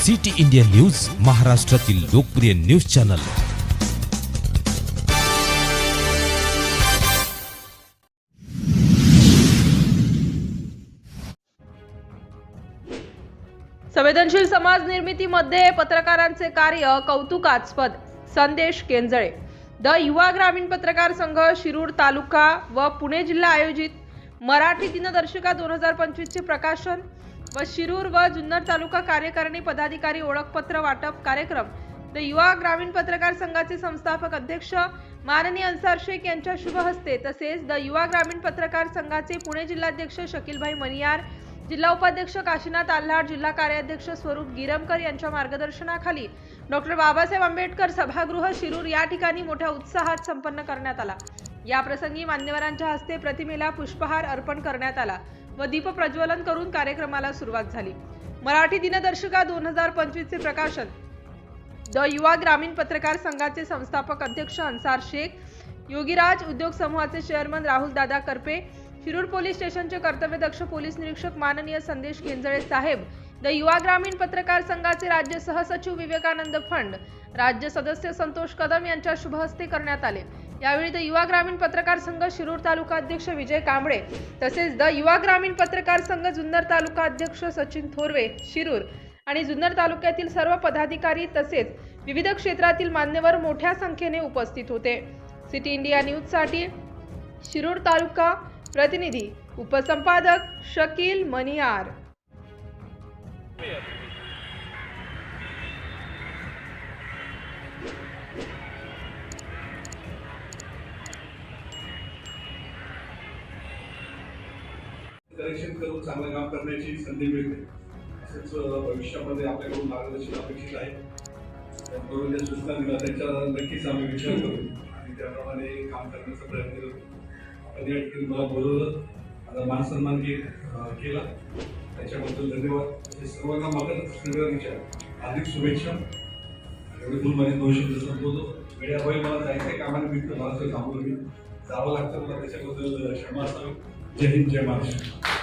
City India news, महाराष्ट्रातील लोकप्रिय news channel. संवेदनशील समाज निर्मितीमध्ये पत्रकारांचे कार्य कौतुकास्पद। संदेश केंजळे। द युवा ग्रामीण पत्रकार संघ शिरूर तालुका व पुणे जिल्हा आयोजित मराठी दिनदर्शिका 2025 चे प्रकाशन व शिरूर व जुन्नर तालुका कार्यकारिणी पदाधिकारी ओळखपत्र वाटप कार्यक्रम। द युवा ग्रामीण पत्रकार संघाचे संस्थापक अध्यक्ष माननीय अन्सार शेख यांच्या शुभ हस्ते, तसेच द युवा ग्रामीण पत्रकार संघाचे पुणे जिल्हाध्यक्ष शकीलभाई मणियार, जिल्हा उपाध्यक्ष काशीनाथ आल्हाड, जिल्हा कार्याध्यक्ष स्वरूप गिरमकर यांच्या मार्गदर्शनाखाली डॉक्टर बाबासाहेब आंबेडकर सभागृह शिरूर या ठिकाणी मोठ्या उत्साहात संपन्न करण्यात आला। या प्रसंगी मान्यवरांच्या हस्ते प्रतिमेला पुष्पहार अर्पण करण्यात आला व दीप प्रज्वलन करून कार्यक्रमाला सुरुवात झाली। मराठी दिनदर्शिका 2025 चे प्रकाशन द युवा ग्रामीण पत्रकार संघाचे संस्थापक अध्यक्ष अन्सार शेख, योगीराज उद्योग समूहाचे चेअरमन राहुल दादा करपे, शिरूर पोलीस स्टेशनचे कर्तव्यदक्ष पोलीस निरीक्षक माननीय संदेश केंजळे साहेब, द युवा ग्रामीण पत्रकार संघाचे राज्य सहसचिव विवेकानंद फंड, राज्य सदस्य संतोष कदम यांच्या शुभ हस्ते करण्यात आले। यावेळी द युवा ग्रामीण पत्रकार संघ शिरूर तालुका अध्यक्ष विजय कांबळे, तसेच द युवा ग्रामीण पत्रकार संघ जुन्नर तालुका अध्यक्ष सचिन थोरवे शिरूर आणि जुन्नर तालुक्यातील सर्व पदाधिकारी तसेच विविध क्षेत्रातील मान्यवर मोठ्या संख्येने उपस्थित होते। सिटी इंडिया न्यूज साठी शिरूर तालुका प्रतिनिधी उपसंपादक शकील मणियार। करेक्शन करून चांगलं काम करण्याची संधी मिळते। तसेच भविष्यामध्ये आपल्याकडून मार्गदर्शन अपेक्षित आहे। त्याबरोबर ज्या सूचना दिल्या त्याचा नक्कीच आम्ही विचार करू आणि त्याप्रमाणे काम करण्याचा प्रयत्न करू। आपण या ठिकाणी मला बोलवलं, माझा मान सन्मान केला, त्याच्याबद्दल धन्यवाद। सर्वांना मदत संक्रांतीच्या हार्दिक शुभेच्छा। एवढे बोलून माझे 2 शब्द संपवतो। वेळाबाई मला जायचं कामानिमित्त मला थांबवलं, मी जावं लागतं, मला त्याच्याबद्दल क्षमा असावी। जय हिंद, जय महाराष्ट्र।